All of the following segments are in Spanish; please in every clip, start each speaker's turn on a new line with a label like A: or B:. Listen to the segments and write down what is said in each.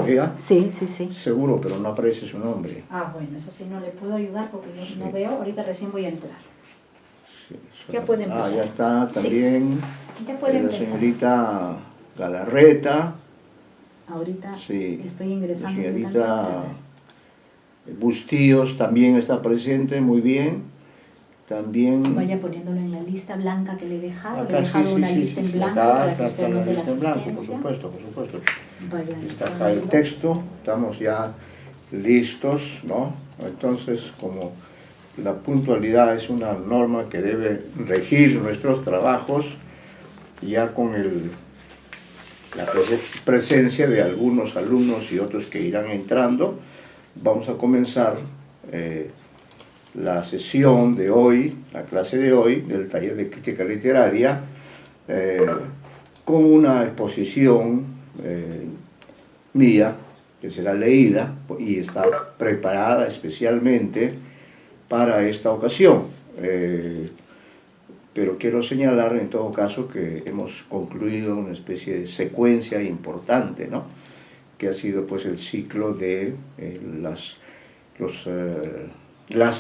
A: ¿Ella?
B: Sí, sí, sí.
A: Seguro, pero no aparece su nombre.
B: Ah, bueno, eso sí no le puedo ayudar porque yo no veo, ahorita recién voy a entrar.
A: Sí,
B: Ya puede empezar.
A: ya está también
B: ya puede
A: la
B: empezar.
A: señorita Galarreta.
B: Ahorita
A: Sí,
B: estoy ingresando.
A: la
B: yo
A: señorita
B: también.
A: Bustíos también está presente, muy bien. También
B: Vaya poniéndolo en la lista blanca que le he dejado.
A: acá
B: Le he dejado una lista en blanco para que
A: acá
B: usted
A: está la
B: anote la
A: lista en blanco, por
B: asistencia.
A: supuesto, por supuesto.
B: Vaya
A: Está acá el texto, estamos ya listos, ¿no? Entonces, como la puntualidad es una norma que debe regir nuestros trabajos, ya con la presencia de algunos alumnos y otros que irán entrando, vamos a comenzar la sesión de hoy, la clase de hoy, del taller de crítica literaria, con una exposición mía, que será leída y está preparada especialmente para esta ocasión. Pero quiero señalar en todo caso que hemos concluido una especie de secuencia importante, ¿no? Que ha sido pues el ciclo de las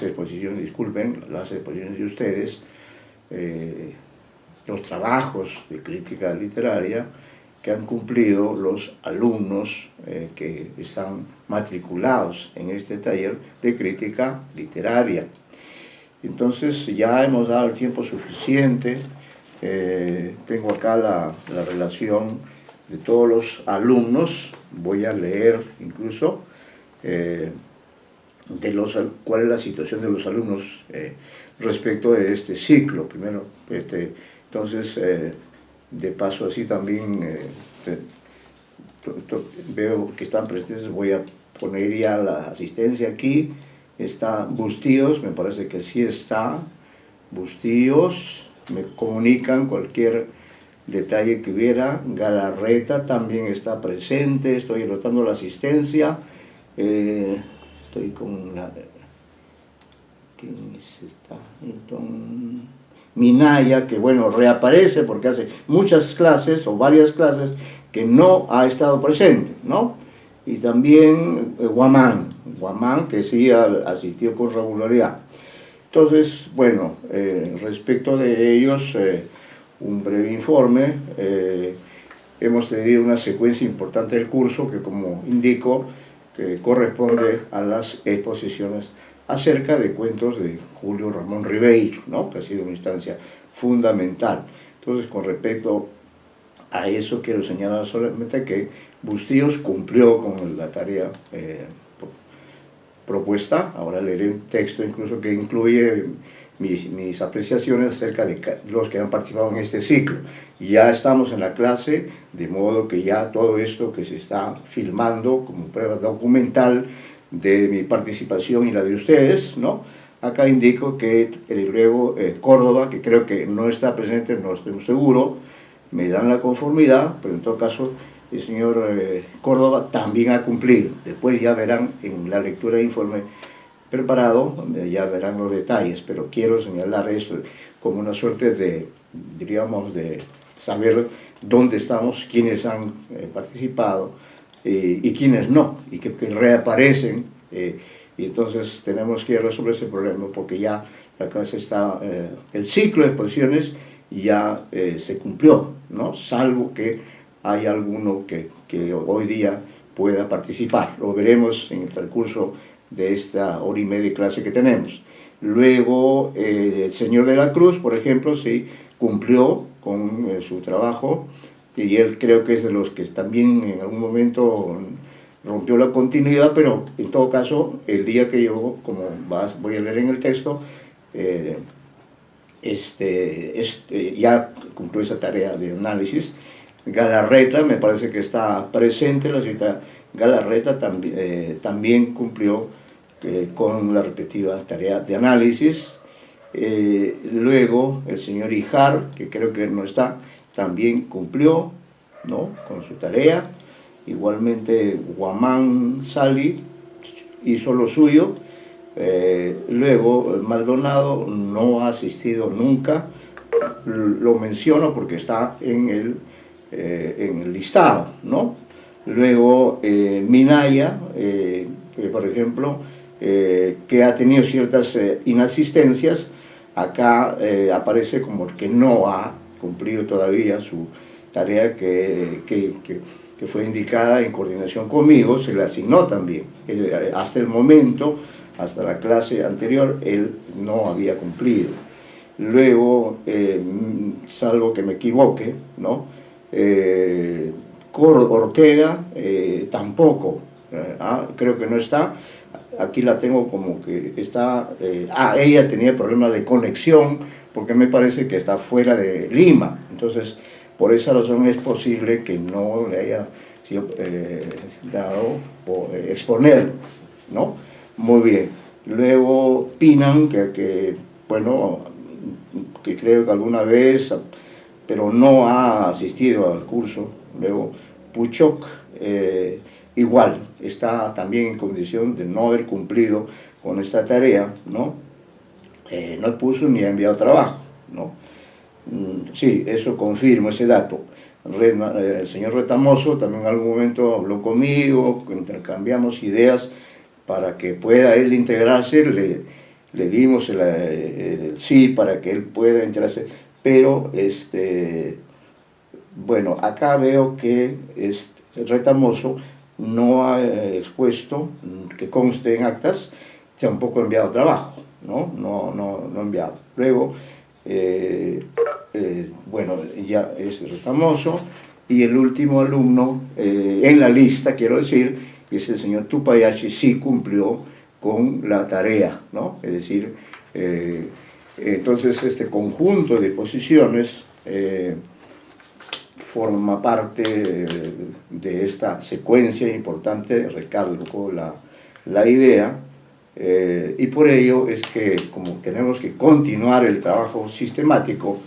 A: exposiciones, disculpen, las exposiciones de ustedes, los trabajos de crítica literaria que han cumplido los alumnos que están matriculados en este taller de crítica literaria. Entonces ya hemos dado el tiempo suficiente. Tengo acá la relación de todos los alumnos. Voy a leer incluso cuál es la situación de los alumnos respecto de este ciclo. Primero, entonces, de paso así también veo que están presentes, voy a poner ya la asistencia aquí. Está Bustíos, me parece que sí está Bustíos, me comunican cualquier detalle que hubiera. Galarreta también está presente, estoy anotando la asistencia. Estoy con la... ¿Quién es esta? Entonces, Minaya, que bueno, reaparece porque hace muchas clases o varias clases que no ha estado presente, ¿no? Y también Guamán, que sí asistió con regularidad. Entonces, bueno, respecto de ellos, un breve informe. Hemos tenido una secuencia importante del curso que, como indico, que corresponde a las exposiciones acerca de cuentos de Julio Ramón Ribeiro, ¿no? Que ha sido una instancia fundamental. Entonces, con respecto a eso, quiero señalar solamente que Bustíos cumplió con la tarea propuesta. Ahora leeré un texto incluso que incluye mis apreciaciones acerca de los que han participado en este ciclo. Y ya estamos en la clase, de modo que ya todo esto que se está filmando como prueba documental de mi participación y la de ustedes, ¿no? Acá indico que luego Córdoba, que creo que no está presente, no estoy seguro, me dan la conformidad, pero en todo caso el señor Córdoba también ha cumplido. Después ya verán en la lectura de informe preparado, ya verán los detalles, pero quiero señalar esto como una suerte de, diríamos, de saber dónde estamos, quiénes han participado y quiénes no, y que reaparecen, y entonces tenemos que resolver ese problema porque ya la clase está, el ciclo de exposiciones ya se cumplió, ¿no? Salvo que hay alguno que hoy día pueda participar. Lo veremos en el transcurso de esta hora y media de clase que tenemos. Luego, el señor de la Cruz, por ejemplo, sí cumplió con su trabajo, y él creo que es de los que también en algún momento rompió la continuidad, pero en todo caso, el día que yo, como voy a leer en el texto, ya cumplió esa tarea de análisis. Galarreta me parece que está presente, la señorita Galarreta también cumplió con la respectiva tarea de análisis. Luego el señor Ijar, que creo que no está, también cumplió, ¿no?, con su tarea. Igualmente Guamán Sali hizo lo suyo. Luego Maldonado no ha asistido nunca, lo menciono porque está en el listado, ¿no? Luego, Minaya, por ejemplo, que ha tenido ciertas inasistencias, acá aparece como que no ha cumplido todavía su tarea que fue indicada en coordinación conmigo, se le asignó también. Hasta el momento, hasta la clase anterior, él no había cumplido. Luego, salvo que me equivoque, ¿no? Ortega tampoco, creo que no está. Aquí la tengo como que está, ella tenía problemas de conexión porque me parece que está fuera de Lima, entonces por esa razón es posible que no le haya sido dado por exponer, ¿no? Muy bien. Luego Pinan, bueno, que creo que alguna vez, pero no ha asistido al curso. Luego Puchoc, igual, está también en condición de no haber cumplido con esta tarea, ¿no? No puso ni ha enviado trabajo, ¿no? Sí, eso confirmo, ese dato. El señor Retamoso también en algún momento habló conmigo, intercambiamos ideas para que pueda él integrarse, le dimos el sí para que él pueda integrarse, pero bueno, acá veo que Retamoso no ha expuesto, que conste en actas, tampoco ha enviado trabajo, no ha enviado. Luego, bueno, ya es Retamoso, y el último alumno en la lista, quiero decir, es el señor Tupayachi, sí cumplió con la tarea, ¿no? Es decir, entonces este conjunto de posiciones forma parte de esta secuencia importante, recalco la idea, y por ello es que, como tenemos que continuar el trabajo sistemático,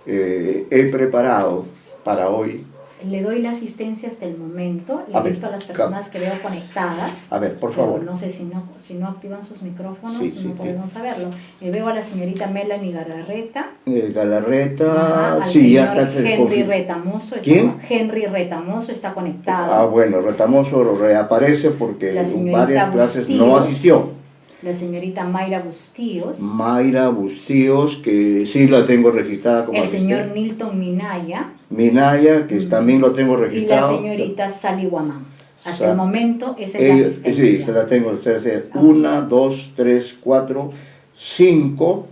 A: he preparado para hoy.
B: Le doy la asistencia hasta el momento, le invito a las personas que veo conectadas.
A: A ver, por favor.
B: No sé si no activan sus micrófonos,
A: sí,
B: no podemos saberlo. Veo a la señorita Melanie Galarreta.
A: Galarreta, sí, ya está.
B: Henry Retamoso.
A: ¿Quién?
B: Henry Retamoso está conectado.
A: Bueno, Retamoso reaparece porque en varias clases no asistió.
B: La señorita Mayra Bustíos.
A: Mayra Bustíos, que sí la tengo registrada como
B: asistente. El señor Nilton Minaya.
A: Minaya, que también lo tengo registrado.
B: Y la señorita Sally Guamán. Hasta el momento esa es la asistencia.
A: Sí, se la tengo. 1, 2, 3, 4, 5.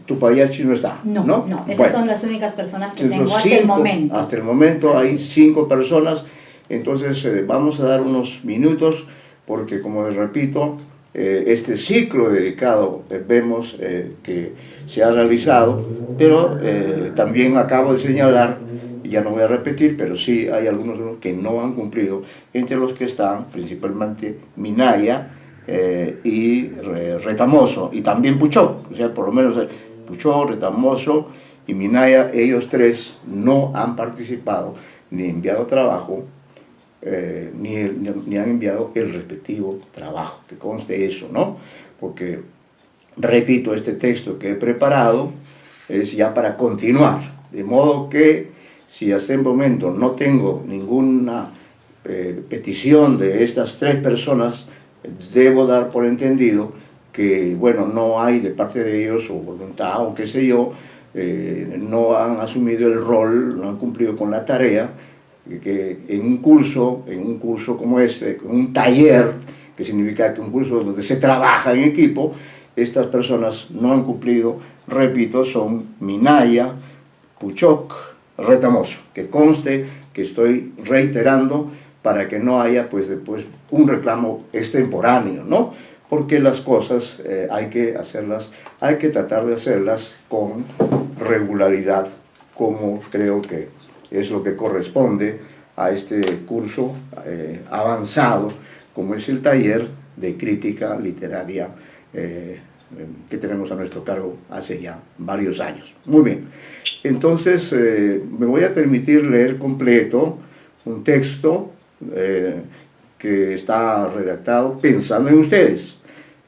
A: Tupayachi no está.
B: No. Esas son las únicas personas que tengo hasta el momento.
A: Hasta el momento hay 5 personas. Entonces vamos a dar unos minutos porque, como les repito, este ciclo dedicado vemos que se ha realizado, pero también acabo de señalar, ya no voy a repetir, pero sí hay algunos que no han cumplido, entre los que están principalmente Minaya y Retamoso, y también Puchoc, o sea, por lo menos Puchoc, Retamoso y Minaya, ellos 3 no han participado ni enviado trabajo, ni han enviado el respectivo trabajo, que conste eso, ¿no? Porque, repito, este texto que he preparado es ya para continuar, de modo que si hasta el momento no tengo ninguna petición de estas 3 personas, debo dar por entendido que, bueno, no hay de parte de ellos o voluntad o qué sé yo, no han asumido el rol, no han cumplido con la tarea, que en un curso como este, un taller, que significa que un curso donde se trabaja en equipo, estas personas no han cumplido, repito, son Minaya, Puchoc, Retamoso, que conste que estoy reiterando para que no haya pues después un reclamo extemporáneo, ¿no? Porque las cosas hay que tratar de hacerlas con regularidad, como creo que es lo que corresponde a este curso avanzado, como es el taller de crítica literaria que tenemos a nuestro cargo hace ya varios años. Muy bien, entonces me voy a permitir leer completo un texto que está redactado pensando en ustedes,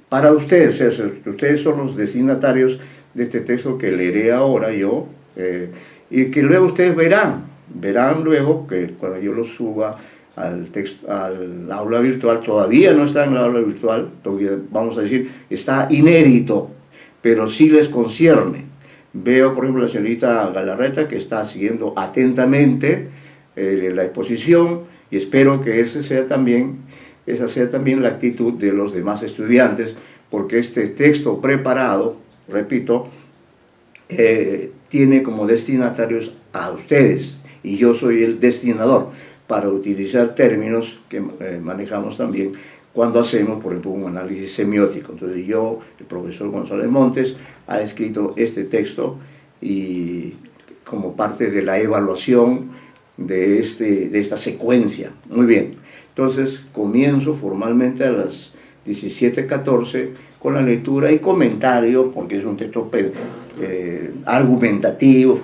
A: para ustedes, o sea, ustedes son los destinatarios de este texto que leeré ahora yo, y que luego ustedes verán luego que cuando yo lo suba al aula virtual. Todavía no está en el aula virtual, todavía, vamos a decir, está inédito, pero sí les concierne. Veo, por ejemplo, la señorita Galarreta, que está siguiendo atentamente la exposición, y espero que esa sea también la actitud de los demás estudiantes, porque este texto preparado, repito, tiene como destinatarios a ustedes, y yo soy el destinador, para utilizar términos que manejamos también cuando hacemos, por ejemplo, un análisis semiótico. Entonces yo, el profesor González Montes, ha escrito este texto y como parte de la evaluación de esta secuencia. Muy bien, entonces comienzo formalmente a las 17:14 con la lectura y comentario, porque es un texto argumentativo,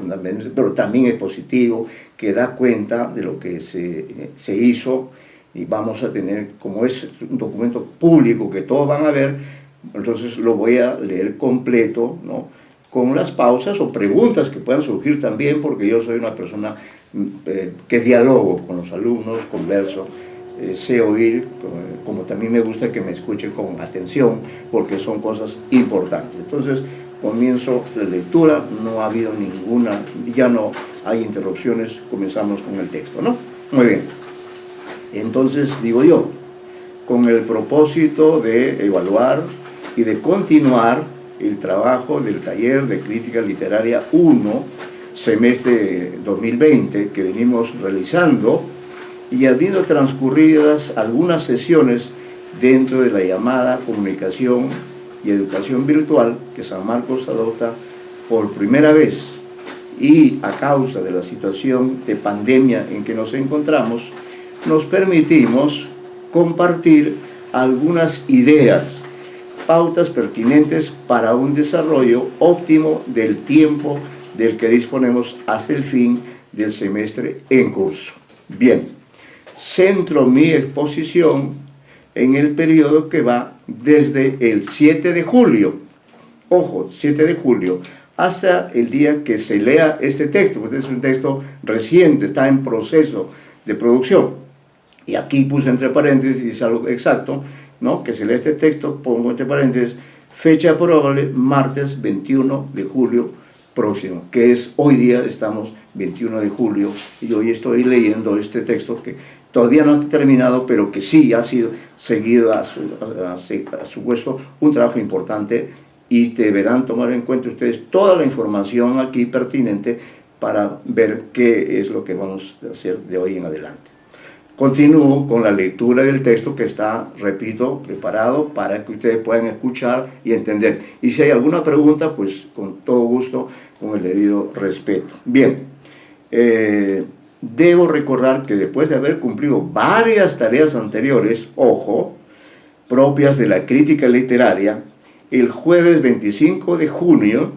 A: pero también expositivo, que da cuenta de lo que se hizo, y vamos a tener, como es un documento público que todos van a ver, entonces lo voy a leer completo, ¿no?, con las pausas o preguntas que puedan surgir también, porque yo soy una persona que dialogo con los alumnos, converso, sé oír, como también me gusta que me escuchen con atención, porque son cosas importantes. Entonces comienzo la lectura, no ha habido ninguna, ya no hay interrupciones, comenzamos con el texto, ¿no? Muy bien. Entonces digo yo, con el propósito de evaluar y de continuar el trabajo del taller de crítica literaria 1, semestre 2020, que venimos realizando, y habiendo transcurridas algunas sesiones dentro de la llamada comunicación y educación virtual que San Marcos adopta por primera vez, y a causa de la situación de pandemia en que nos encontramos, nos permitimos compartir algunas ideas, pautas pertinentes para un desarrollo óptimo del tiempo del que disponemos hasta el fin del semestre en curso. Bien, centro mi exposición en el periodo que va desde el 7 de julio, ojo, 7 de julio, hasta el día que se lea este texto, porque es un texto reciente, está en proceso de producción. Y aquí puse entre paréntesis, y es algo exacto, ¿no?, que se lee este texto, pongo entre paréntesis, fecha probable, martes 21 de julio próximo, que es hoy día, estamos 21 de julio, y hoy estoy leyendo este texto que todavía no está terminado, pero que sí ha sido seguido a supuesto un trabajo importante, y deberán tomar en cuenta ustedes toda la información aquí pertinente para ver qué es lo que vamos a hacer de hoy en adelante. Continúo con la lectura del texto, que está, repito, preparado para que ustedes puedan escuchar y entender. Y si hay alguna pregunta, pues con todo gusto, con el debido respeto. Bien, debo recordar que después de haber cumplido varias tareas anteriores, ojo, propias de la crítica literaria, el jueves 25 de junio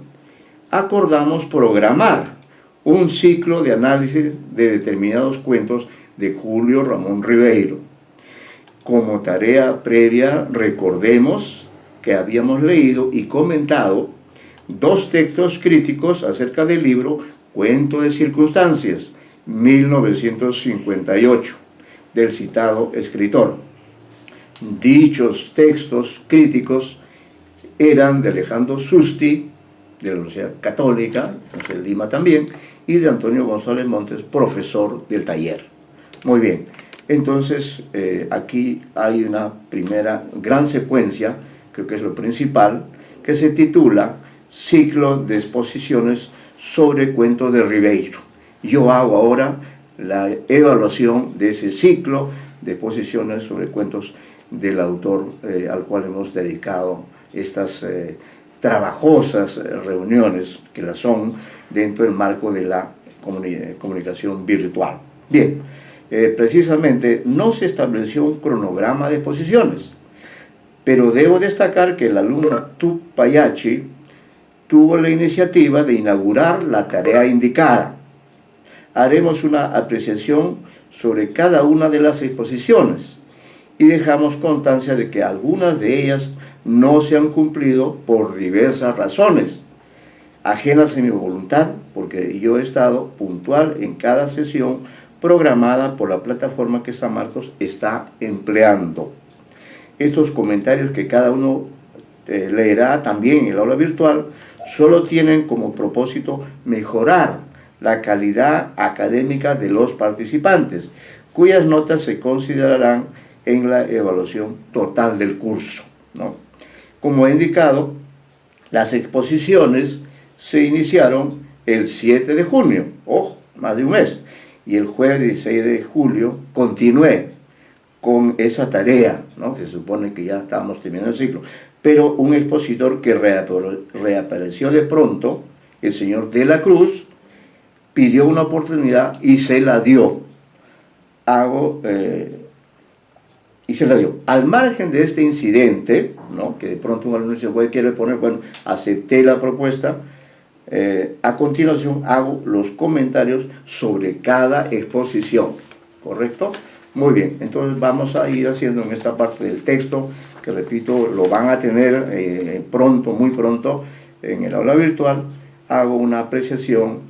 A: acordamos programar un ciclo de análisis de determinados cuentos de Julio Ramón Ribeiro. Como tarea previa, recordemos que habíamos leído y comentado 2 textos críticos acerca del libro Cuento de Circunstancias, 1958, del citado escritor. Dichos textos críticos eran de Alejandro Susti, de la Universidad Católica, de Lima también, y de Antonio González Montes, profesor del taller. Muy bien, entonces aquí hay una primera gran secuencia, creo que es lo principal, que se titula Ciclo de exposiciones sobre cuentos de Ribeiro. Yo hago ahora la evaluación de ese ciclo de exposiciones sobre cuentos del autor al cual hemos dedicado estas trabajosas reuniones, que las son dentro del marco de la comunicación virtual. Bien, precisamente no se estableció un cronograma de exposiciones, pero debo destacar que el alumno Tupayachi tuvo la iniciativa de inaugurar la tarea indicada. Haremos una apreciación sobre cada una de las exposiciones y dejamos constancia de que algunas de ellas no se han cumplido por diversas razones, ajenas a mi voluntad, porque yo he estado puntual en cada sesión programada por la plataforma que San Marcos está empleando. Estos comentarios que cada uno leerá también en el aula virtual solo tienen como propósito mejorar la calidad académica de los participantes, cuyas notas se considerarán en la evaluación total del curso, ¿no? Como he indicado, las exposiciones se iniciaron el 7 de junio, ojo, más de un mes, y el jueves 16 de julio continué con esa tarea, ¿no? Que se supone que ya estábamos terminando el ciclo, pero un expositor que reapareció de pronto, el señor de la Cruz, pidió una oportunidad y se la dio. Y se la dio. Al margen de este incidente, ¿no? Que de pronto un alumno dice, bueno, quiero poner, bueno, acepté la propuesta, a continuación hago los comentarios sobre cada exposición, ¿correcto? Muy bien, entonces vamos a ir haciendo en esta parte del texto, que repito, lo van a tener pronto, muy pronto, en el aula virtual. Hago una apreciación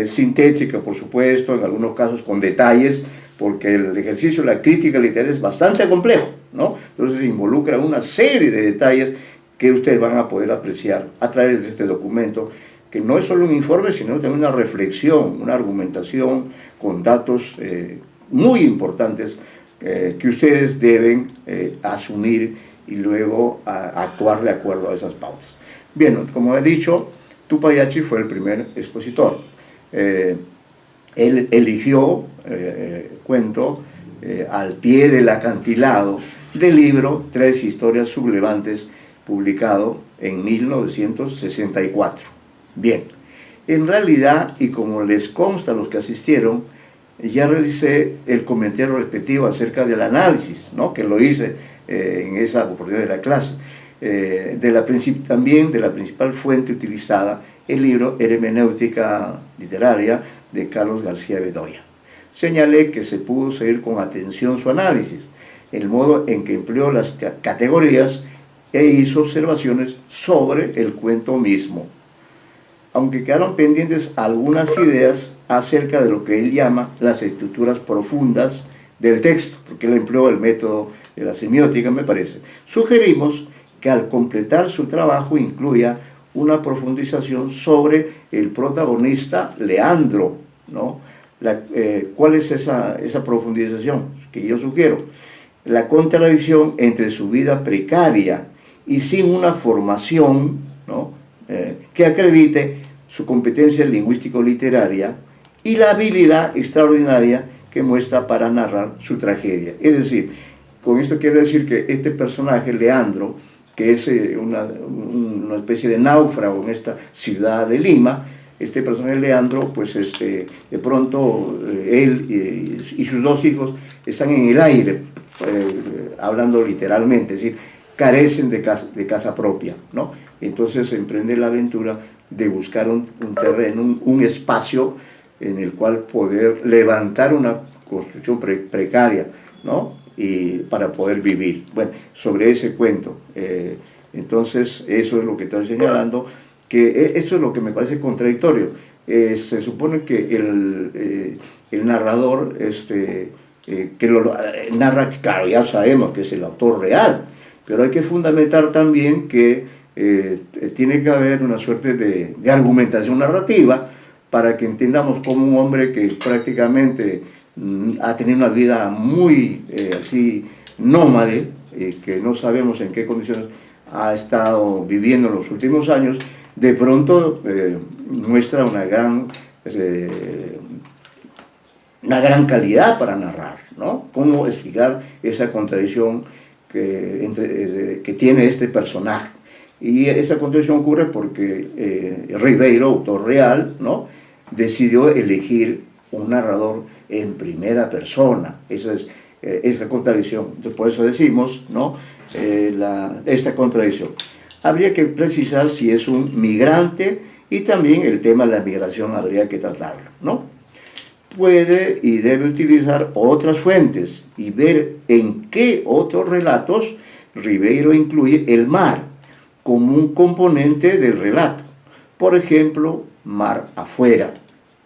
A: sintética, por supuesto, en algunos casos con detalles, porque el ejercicio de la crítica literaria es bastante complejo, ¿no? Entonces involucra una serie de detalles que ustedes van a poder apreciar a través de este documento, que no es solo un informe, sino también una reflexión, una argumentación con datos muy importantes que ustedes deben asumir y luego actuar de acuerdo a esas pautas. Bien, como he dicho, Tupayachi fue el primer expositor. Él eligió, cuento, Al pie del acantilado, del libro Tres historias sublevantes, publicado en 1964. Bien, en realidad, y como les consta a los que asistieron, ya realicé el comentario respectivo acerca del análisis, ¿no? Que lo hice en esa oportunidad de la clase, también de la principal fuente utilizada, el libro Hermenéutica Literaria de Carlos García Bedoya. Señalé que se pudo seguir con atención su análisis, el modo en que empleó las categorías e hizo observaciones sobre el cuento mismo, aunque quedaron pendientes algunas ideas acerca de lo que él llama las estructuras profundas del texto, porque él empleó el método de la semiótica, me parece. Sugerimos que al completar su trabajo incluya una profundización sobre el protagonista Leandro, ¿no? ¿Cuál es esa profundización que yo sugiero? La contradicción entre su vida precaria y sin una formación, ¿no? Que acredite su competencia lingüístico-literaria y la habilidad extraordinaria que muestra para narrar su tragedia. Es decir, con esto quiero decir que este personaje, Leandro, que es una especie de náufrago en esta ciudad de Lima, este personaje Leandro, pues de pronto él y sus dos hijos están en el aire, hablando literalmente, es decir, carecen de casa propia, ¿no? Entonces emprende la aventura de buscar un terreno, un espacio en el cual poder levantar una construcción precaria, ¿no? Y para poder vivir. Bueno, sobre ese cuento. Entonces, eso es lo que estoy señalando, que eso es lo que me parece contradictorio. Se supone que el narrador, que lo narra, claro, ya sabemos que es el autor real, pero hay que fundamentar también que tiene que haber una suerte de argumentación narrativa para que entendamos cómo un hombre que prácticamente ha tenido una vida muy así nómade, que no sabemos en qué condiciones ha estado viviendo en los últimos años, de pronto muestra una gran calidad para narrar, ¿no? ¿Cómo explicar esa contradicción que tiene este personaje? Y esa contradicción ocurre porque Ribeiro, autor real, ¿no? Decidió elegir un narrador en primera persona. Esa es esa contradicción. Entonces, por eso decimos, ¿no? Esta contradicción. Habría que precisar si es un migrante, y también el tema de la migración habría que tratarlo, ¿no? Puede y debe utilizar otras fuentes y ver en qué otros relatos Ribeiro incluye el mar como un componente del relato. Por ejemplo, Mar afuera,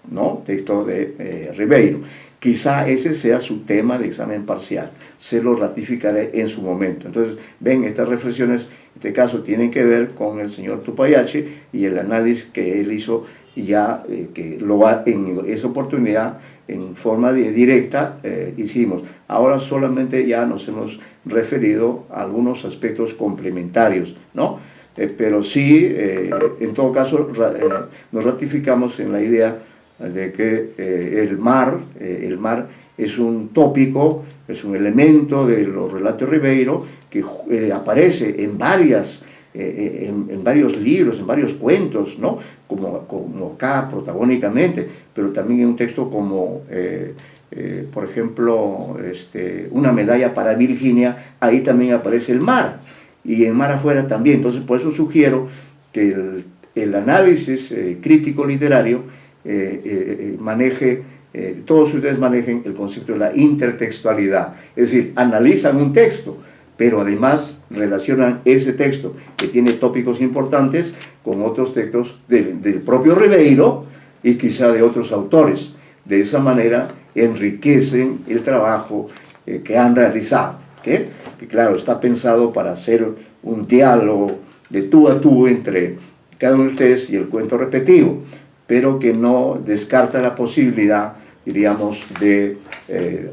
A: ¿no? Texto de Ribeiro. quizá ese sea su tema de examen parcial. Se lo ratificaré en su momento. Entonces, ven, estas reflexiones, en este caso, tienen que ver con el señor Tupayachi y el análisis que él hizo ya, que lo va en esa oportunidad, en forma directa, hicimos. Ahora solamente ya nos hemos referido a algunos aspectos complementarios, ¿no? Pero sí, en todo caso, nos ratificamos en la idea de que el mar es un tópico, es un elemento de los relatos Ribeiro que aparece en varios libros, en varios cuentos, ¿no? Como acá protagónicamente, pero también en un texto como, por ejemplo, Una medalla para Virginia, ahí también aparece el mar, y en Mar afuera también. Entonces, por eso sugiero que el análisis crítico literario todos ustedes manejen el concepto de la intertextualidad, es decir, analizan un texto, pero además relacionan ese texto que tiene tópicos importantes con otros textos del propio Ribeiro y quizá de otros autores. De esa manera enriquecen el trabajo que han realizado, que claro, está pensado para hacer un diálogo de tú a tú entre cada uno de ustedes y el cuento repetido, pero que no descarta la posibilidad, diríamos, de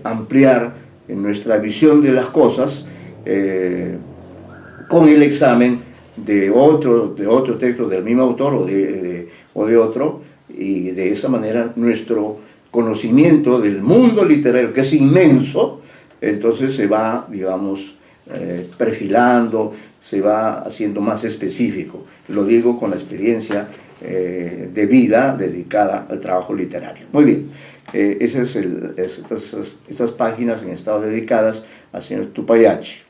A: ampliar nuestra visión de las cosas con el examen de otro texto del mismo autor o de otro, y de esa manera nuestro conocimiento del mundo literario, que es inmenso, entonces se va, digamos, perfilando, se va haciendo más específico. Lo digo con la experiencia de vida dedicada al trabajo literario. Muy bien, estas páginas han estado dedicadas al señor Tupayachi.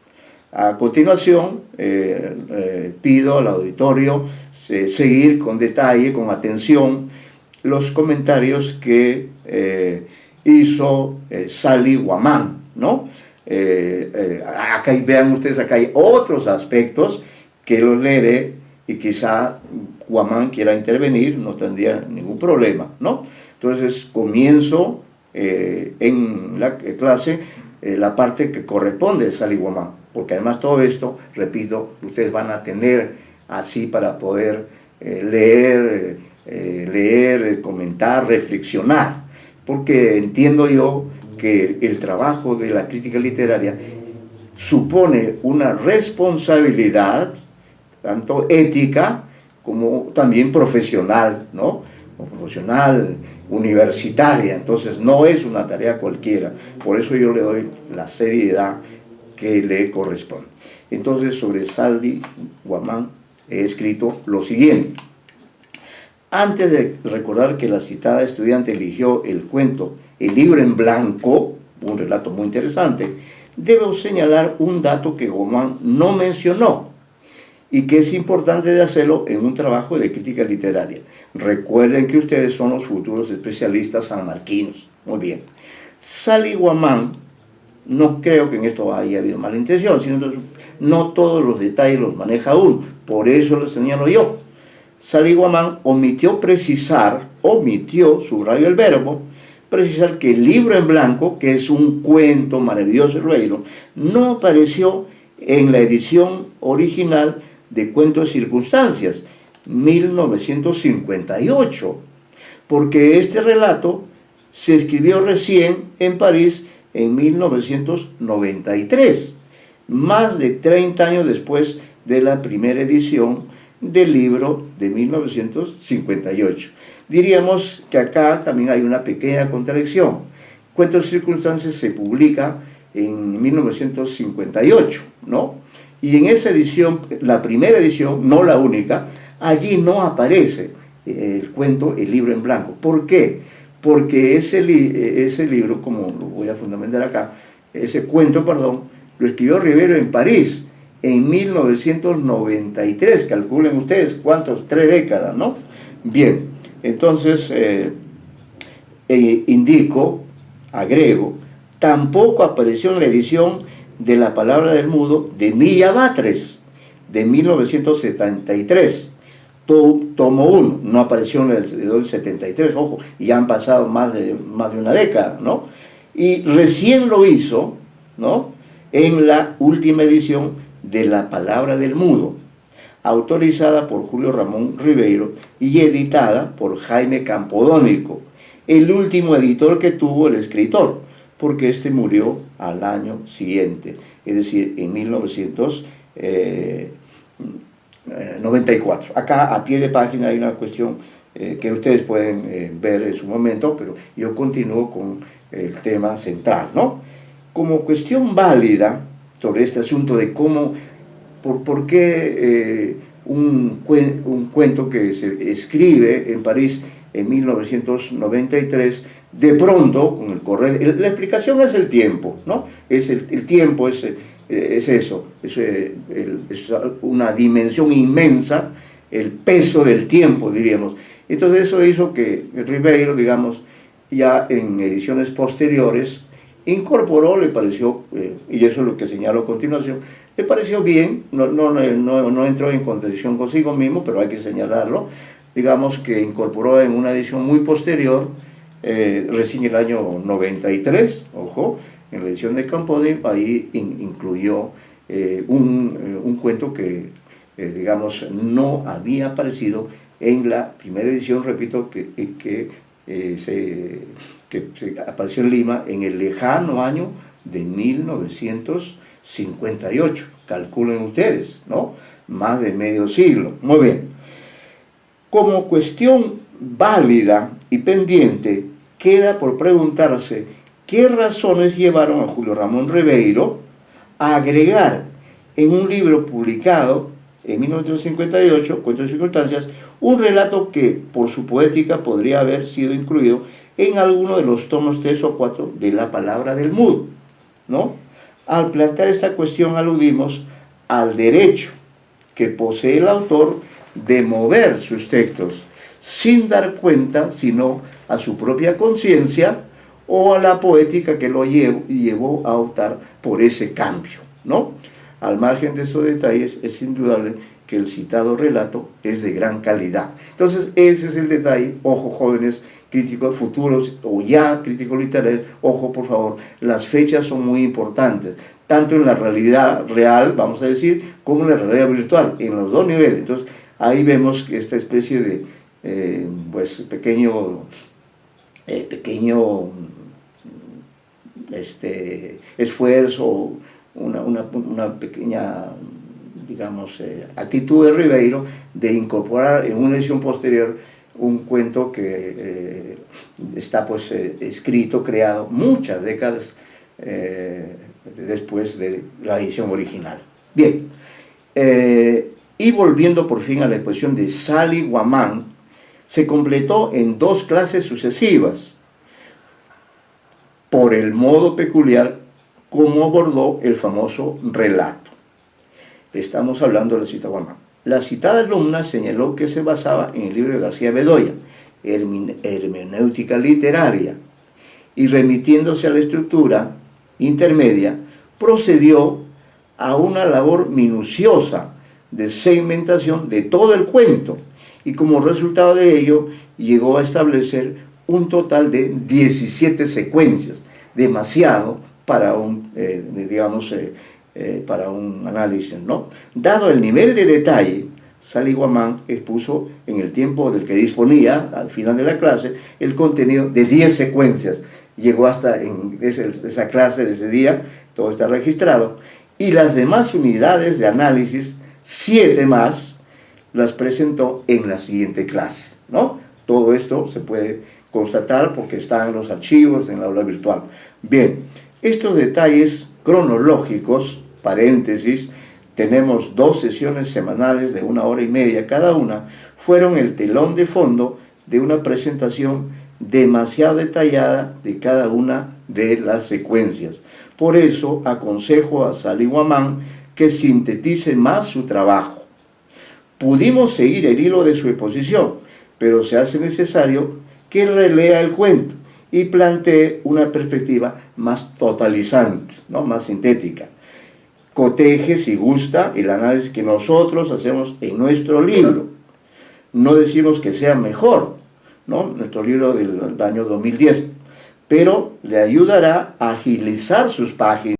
A: A continuación, pido al auditorio seguir con detalle, con atención, los comentarios que hizo Sally Guamán, ¿no? Acá vean ustedes, acá hay otros aspectos que los leeré y quizá Guamán quiera intervenir, no tendría ningún problema, ¿no? Entonces comienzo en la clase la parte que corresponde a Sally Guamán, porque además todo esto, repito, ustedes van a tener así para poder leer, comentar, reflexionar, porque entiendo yo que el trabajo de la crítica literaria supone una responsabilidad, tanto ética como también profesional, ¿no? Profesional, universitaria. Entonces no es una tarea cualquiera, por eso yo le doy la seriedad que le corresponde. Entonces, sobre Sally Guamán he escrito lo siguiente. Antes de recordar que la citada estudiante eligió el cuento El libro en blanco, un relato muy interesante, debo señalar un dato que Guamán no mencionó y que es importante de hacerlo en un trabajo de crítica literaria. Recuerden que ustedes son los futuros especialistas sanmarquinos. Muy bien. Sally Guamán, no creo que en esto haya habido mala intención, sino que no todos los detalles los maneja aún, por eso lo señalo yo. Sally Guamán subrayo el verbo, precisar que el libro en blanco, que es un cuento maravilloso Ribeiro, no apareció en la edición original de Cuentos y Circunstancias, 1958, porque este relato se escribió recién en París en 1993, más de 30 años después de la primera edición del libro de 1958. Diríamos que acá también hay una pequeña contradicción. Cuentos y Circunstancias se publica en 1958, ¿no? Y en esa edición, la primera edición, no la única, allí no aparece el cuento, el libro en blanco. ¿Por qué? Porque ese libro, como lo voy a fundamentar acá, ese cuento, perdón, lo escribió Ribeiro en París en 1993, calculen ustedes cuántos, 3 décadas, ¿no? Bien, entonces agrego, tampoco apareció en la edición de La palabra del mudo de Milla Batres, de 1973, tomo 1, no apareció en el 73, ojo, y han pasado más de una década, ¿no? Y recién lo hizo, ¿no?, en la última edición de La Palabra del Mudo, autorizada por Julio Ramón Ribeiro y editada por Jaime Campodónico, el último editor que tuvo el escritor, porque este murió al año siguiente, es decir, en 1994. Acá a pie de página hay una cuestión que ustedes pueden ver en su momento, pero yo continúo con el tema central, ¿no? Como cuestión válida sobre este asunto de cómo, por qué un cuento que se escribe en París en 1993, de pronto, con el correr, la explicación es el tiempo, ¿no? Es el tiempo, es eso, es una dimensión inmensa, el peso del tiempo, diríamos. Entonces eso hizo que Ribeiro, digamos, ya en ediciones posteriores, incorporó, le pareció, y eso es lo que señalo a continuación, le pareció bien, no entró en contradicción consigo mismo, pero hay que señalarlo, digamos que incorporó en una edición muy posterior, recién el año 93, ojo, en la edición de Campodónico, ahí incluyó un cuento que, digamos, no había aparecido en la primera edición, repito, que apareció en Lima en el lejano año de 1958, calculen ustedes, ¿no? Más de medio siglo. Muy bien. Como cuestión válida y pendiente, queda por preguntarse qué razones llevaron a Julio Ramón Ribeiro a agregar en un libro publicado en 1958, Cuentos y Circunstancias, un relato que por su poética podría haber sido incluido en alguno de los tomos 3 o 4 de La Palabra del Mudo, ¿no? Al plantear esta cuestión aludimos al derecho que posee el autor de mover sus textos sin dar cuenta sino a su propia conciencia o a la poética que lo llevó a optar por ese cambio, ¿no? Al margen de estos detalles, es indudable que el citado relato es de gran calidad. Entonces, ese es el detalle. Ojo, jóvenes críticos futuros o ya críticos literarios, ojo, por favor, las fechas son muy importantes, tanto en la realidad real, vamos a decir, como en la realidad virtual, en los dos niveles. Entonces, ahí vemos que esta especie de pues pequeño esfuerzo, una pequeña, digamos, actitud de Ribeiro de incorporar en una edición posterior un cuento que está pues escrito, creado muchas décadas después de la edición original. Bien, y volviendo por fin a la exposición de Sally Guamán, se completó en 2 clases sucesivas por el modo peculiar como abordó el famoso relato. Estamos hablando de la cita Guamán. La citada alumna señaló que se basaba en el libro de García Bedoya, Hermenéutica Literaria, y remitiéndose a la estructura intermedia, procedió a una labor minuciosa de segmentación de todo el cuento, y como resultado de ello llegó a establecer un total de 17 secuencias, demasiado para un, para un análisis, ¿no? Dado el nivel de detalle, Sally Guamán expuso en el tiempo del que disponía, al final de la clase, el contenido de 10 secuencias. Llegó hasta en esa clase de ese día, todo está registrado, y las demás unidades de análisis, 7 más, las presentó en la siguiente clase, ¿no? Todo esto se puede constatar porque está en los archivos, en la aula virtual. Bien, estos detalles cronológicos, paréntesis, tenemos 2 sesiones semanales de 1 hora y media cada una, fueron el telón de fondo de una presentación demasiado detallada de cada una de las secuencias. Por eso aconsejo a Sally Guamán que sintetice más su trabajo. Pudimos seguir el hilo de su exposición, pero se hace necesario que relea el cuento y plantee una perspectiva más totalizante, ¿no? Más sintética. Coteje, si gusta, el análisis que nosotros hacemos en nuestro libro. No decimos que sea mejor, ¿no? Nuestro libro del año 2010, pero le ayudará a agilizar sus páginas,